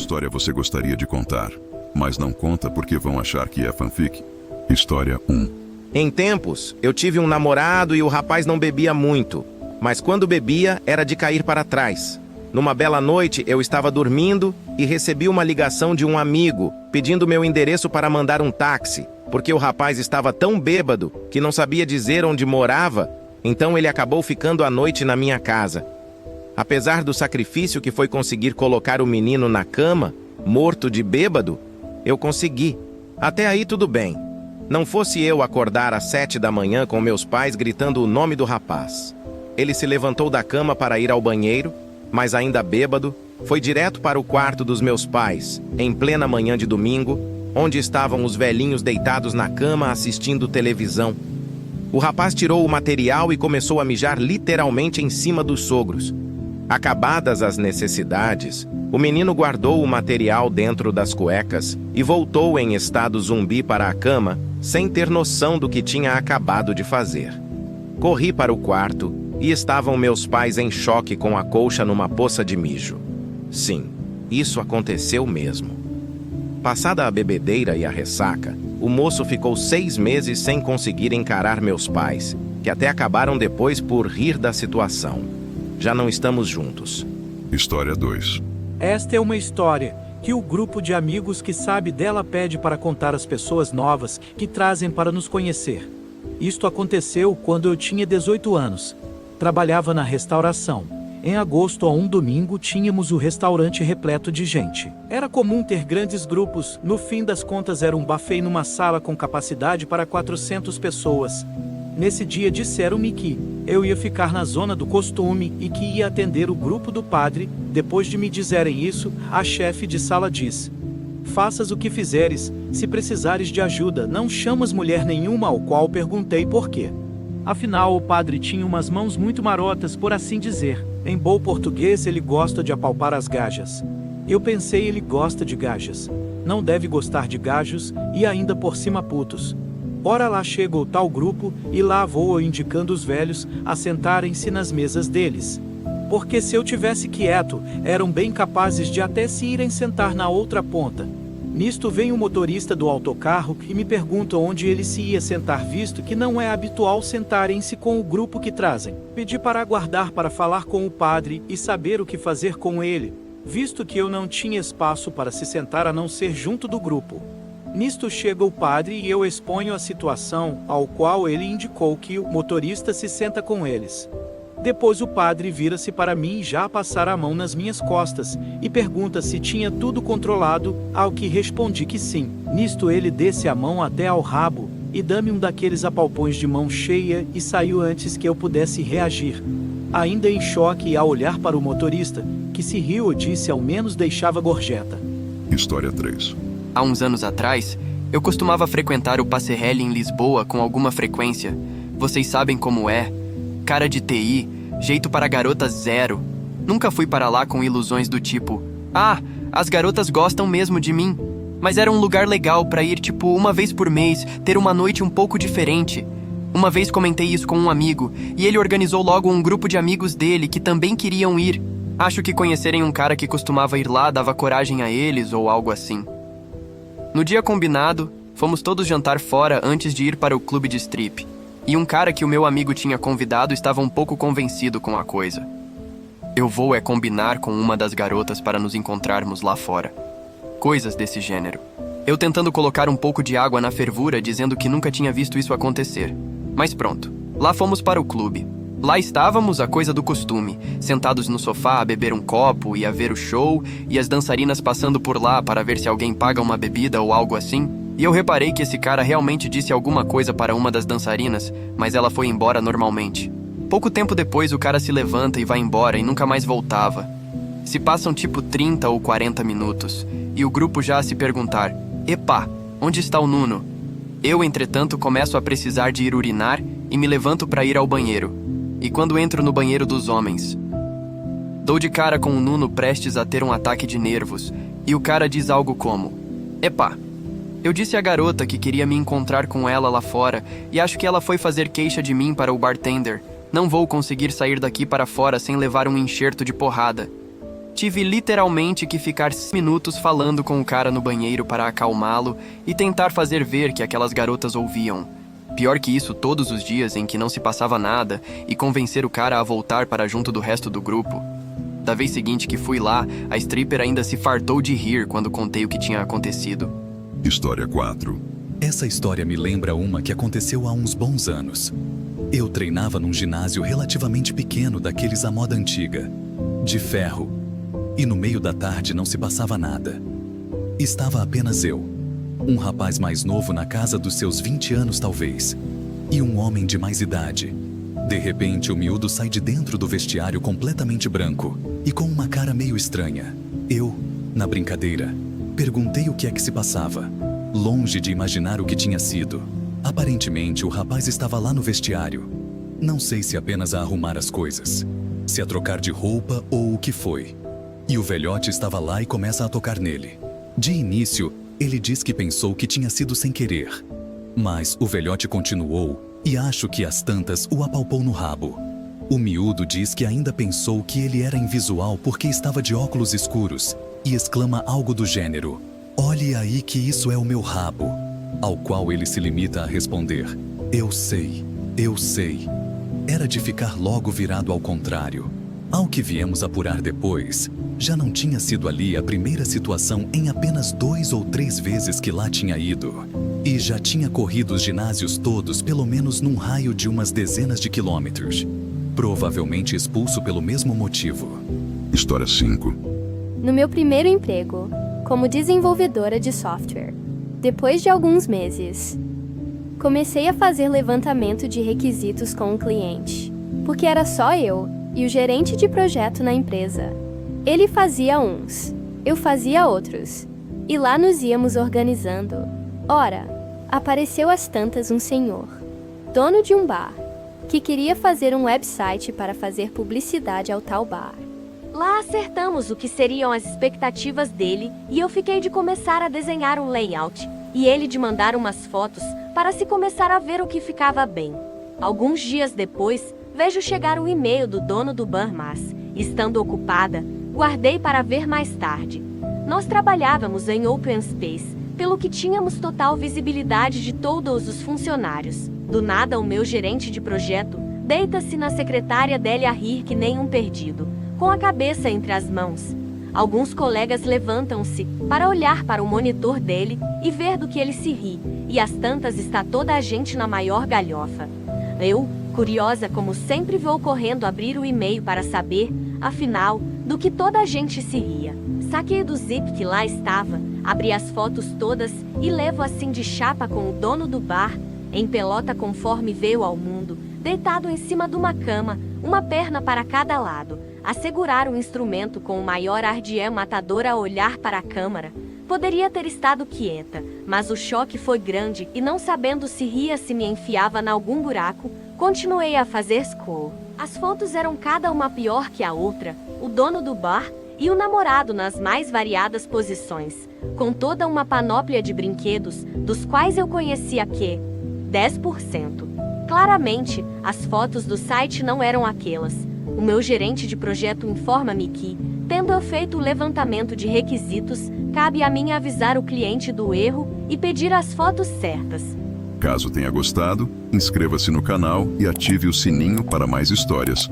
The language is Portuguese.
história você gostaria de contar, mas não conta porque vão achar que é fanfic? História 1. Em tempos, eu tive um namorado e o rapaz não bebia muito, mas quando bebia era de cair para trás. Numa bela noite, eu estava dormindo e recebi uma ligação de um amigo pedindo meu endereço para mandar um táxi, porque o rapaz estava tão bêbado que não sabia dizer onde morava, então ele acabou ficando a noite na minha casa. Apesar do sacrifício que foi conseguir colocar o menino na cama, morto de bêbado, eu consegui. Até aí tudo bem. Não fosse eu acordar às 7 da manhã com meus pais gritando o nome do rapaz. Ele se levantou da cama para ir ao banheiro, mas ainda bêbado, foi direto para o quarto dos meus pais, em plena manhã de domingo, onde estavam os velhinhos deitados na cama assistindo televisão. O rapaz tirou o material e começou a mijar literalmente em cima dos sogros. Acabadas as necessidades, o menino guardou o material dentro das cuecas e voltou em estado zumbi para a cama, sem ter noção do que tinha acabado de fazer. Corri para o quarto e estavam meus pais em choque com a colcha numa poça de mijo. Sim, isso aconteceu mesmo. Passada a bebedeira e a ressaca, o moço ficou 6 meses sem conseguir encarar meus pais, que até acabaram depois por rir da situação. Já não estamos juntos. História 2. Esta é uma história que o grupo de amigos que sabe dela pede para contar às pessoas novas que trazem para nos conhecer. Isto aconteceu quando eu tinha 18 anos. Trabalhava na restauração. Em agosto, a um domingo, tínhamos o restaurante repleto de gente. Era comum ter grandes grupos. No fim das contas, era um buffet numa sala com capacidade para 400 pessoas. Nesse dia disseram-me que eu ia ficar na zona do costume e que ia atender o grupo do padre. Depois de me dizerem isso, a chefe de sala diz: faças o que fizeres, se precisares de ajuda, não chamas mulher nenhuma, ao qual perguntei por quê. Afinal, o padre tinha umas mãos muito marotas, por assim dizer. Em bom português, ele gosta de apalpar as gajas. Eu pensei, ele gosta de gajas. Não deve gostar de gajos e ainda por cima putos. Ora lá chega o tal grupo e lá vou eu indicando os velhos a sentarem-se nas mesas deles. Porque se eu tivesse quieto, eram bem capazes de até se irem sentar na outra ponta. Nisto vem o motorista do autocarro e me pergunta onde ele se ia sentar, visto que não é habitual sentarem-se com o grupo que trazem. Pedi para aguardar para falar com o padre e saber o que fazer com ele, visto que eu não tinha espaço para se sentar a não ser junto do grupo. Nisto chega o padre e eu exponho a situação, ao qual ele indicou que o motorista se senta com eles. Depois o padre vira-se para mim e já passar a mão nas minhas costas e pergunta se tinha tudo controlado, ao que respondi que sim. Nisto ele desce a mão até ao rabo e dá-me um daqueles apalpões de mão cheia e saiu antes que eu pudesse reagir. Ainda em choque ao olhar para o motorista, que se riu, disse ao menos deixava gorjeta. História 3. Há uns anos atrás, eu costumava frequentar o Passerelle em Lisboa com alguma frequência. Vocês sabem como é. Cara de TI, jeito para garotas zero. Nunca fui para lá com ilusões do tipo: ah, as garotas gostam mesmo de mim. Mas era um lugar legal para ir tipo uma vez por mês, ter uma noite um pouco diferente. Uma vez comentei isso com um amigo, e ele organizou logo um grupo de amigos dele que também queriam ir. Acho que conhecerem um cara que costumava ir lá dava coragem a eles ou algo assim. No dia combinado, fomos todos jantar fora antes de ir para o clube de strip. E um cara que o meu amigo tinha convidado estava um pouco convencido com a coisa. Eu vou combinar com uma das garotas para nos encontrarmos lá fora. Coisas desse gênero. Eu tentando colocar um pouco de água na fervura, dizendo que nunca tinha visto isso acontecer. Mas pronto, lá fomos para o clube. Lá estávamos, a coisa do costume, sentados no sofá a beber um copo e a ver o show, e as dançarinas passando por lá para ver se alguém paga uma bebida ou algo assim. E eu reparei que esse cara realmente disse alguma coisa para uma das dançarinas, mas ela foi embora normalmente. Pouco tempo depois o cara se levanta e vai embora e nunca mais voltava. Se passam tipo 30 ou 40 minutos, e o grupo já a se perguntar: epa, onde está o Nuno? Eu, entretanto, começo a precisar de ir urinar e me levanto para ir ao banheiro. E quando entro no banheiro dos homens, dou de cara com o Nuno prestes a ter um ataque de nervos, e o cara diz algo como: epa, eu disse à garota que queria me encontrar com ela lá fora, e acho que ela foi fazer queixa de mim para o bartender. Não vou conseguir sair daqui para fora sem levar um enxerto de porrada. Tive literalmente que ficar 5 minutos falando com o cara no banheiro para acalmá-lo e tentar fazer ver que aquelas garotas ouviam. Pior que isso, todos os dias em que não se passava nada e convencer o cara a voltar para junto do resto do grupo. Da vez seguinte que fui lá, a stripper ainda se fartou de rir quando contei o que tinha acontecido. História 4. Essa história me lembra uma que aconteceu há uns bons anos. Eu treinava num ginásio relativamente pequeno daqueles à moda antiga, de ferro, e no meio da tarde não se passava nada. Estava apenas eu, um rapaz mais novo na casa dos seus 20 anos talvez, e um homem de mais idade. De repente, o miúdo sai de dentro do vestiário completamente branco e com uma cara meio estranha. Eu, na brincadeira, perguntei o que é que se passava, longe de imaginar o que tinha sido. Aparentemente, o rapaz estava lá no vestiário. Não sei se apenas a arrumar as coisas, se a trocar de roupa ou o que foi. E o velhote estava lá e começa a tocar nele. De início, ele diz que pensou que tinha sido sem querer. Mas o velhote continuou e acho que às tantas o apalpou no rabo. O miúdo diz que ainda pensou que ele era invisual porque estava de óculos escuros e exclama algo do gênero: "Olhe aí que isso é o meu rabo." Ao qual ele se limita a responder: eu sei. Era de ficar logo virado ao contrário. Ao que viemos apurar depois, já não tinha sido ali a primeira situação em apenas 2 ou 3 vezes que lá tinha ido. E já tinha corrido os ginásios todos pelo menos num raio de umas dezenas de quilômetros. Provavelmente expulso pelo mesmo motivo. História 5. No meu primeiro emprego, como desenvolvedora de software, depois de alguns meses, comecei a fazer levantamento de requisitos com o cliente, porque era só eu e o gerente de projeto na empresa. Ele fazia uns, eu fazia outros, e lá nos íamos organizando. Ora, apareceu às tantas um senhor, dono de um bar, que queria fazer um website para fazer publicidade ao tal bar. Lá acertamos o que seriam as expectativas dele e eu fiquei de começar a desenhar um layout e ele de mandar umas fotos para se começar a ver o que ficava bem. Alguns dias depois, vejo chegar um e-mail do dono do bar, mas, estando ocupada, guardei para ver mais tarde. Nós trabalhávamos em open space, pelo que tínhamos total visibilidade de todos os funcionários. Do nada, o meu gerente de projeto deita-se na secretária dele a rir que nem um perdido, com a cabeça entre as mãos. Alguns colegas levantam-se para olhar para o monitor dele e ver do que ele se ri, e às tantas está toda a gente na maior galhofa. Eu, curiosa como sempre, vou correndo abrir o e-mail para saber, afinal, do que toda a gente se ria. Saquei do zip que lá estava, abri as fotos todas e levo assim de chapa com o dono do bar, em pelota conforme veio ao mundo, deitado em cima de uma cama, uma perna para cada lado, a segurar o instrumento com o maior ar de matador a olhar para a câmara. Poderia ter estado quieta, mas o choque foi grande e não sabendo se ria se me enfiava em algum buraco, continuei a fazer scroll. As fotos eram cada uma pior que a outra, o dono do bar e o namorado nas mais variadas posições, com toda uma panóplia de brinquedos, dos quais eu conhecia que 10%. Claramente, as fotos do site não eram aquelas. O meu gerente de projeto informa-me que, tendo eu feito o levantamento de requisitos, cabe a mim avisar o cliente do erro e pedir as fotos certas. Caso tenha gostado, inscreva-se no canal e ative o sininho para mais histórias.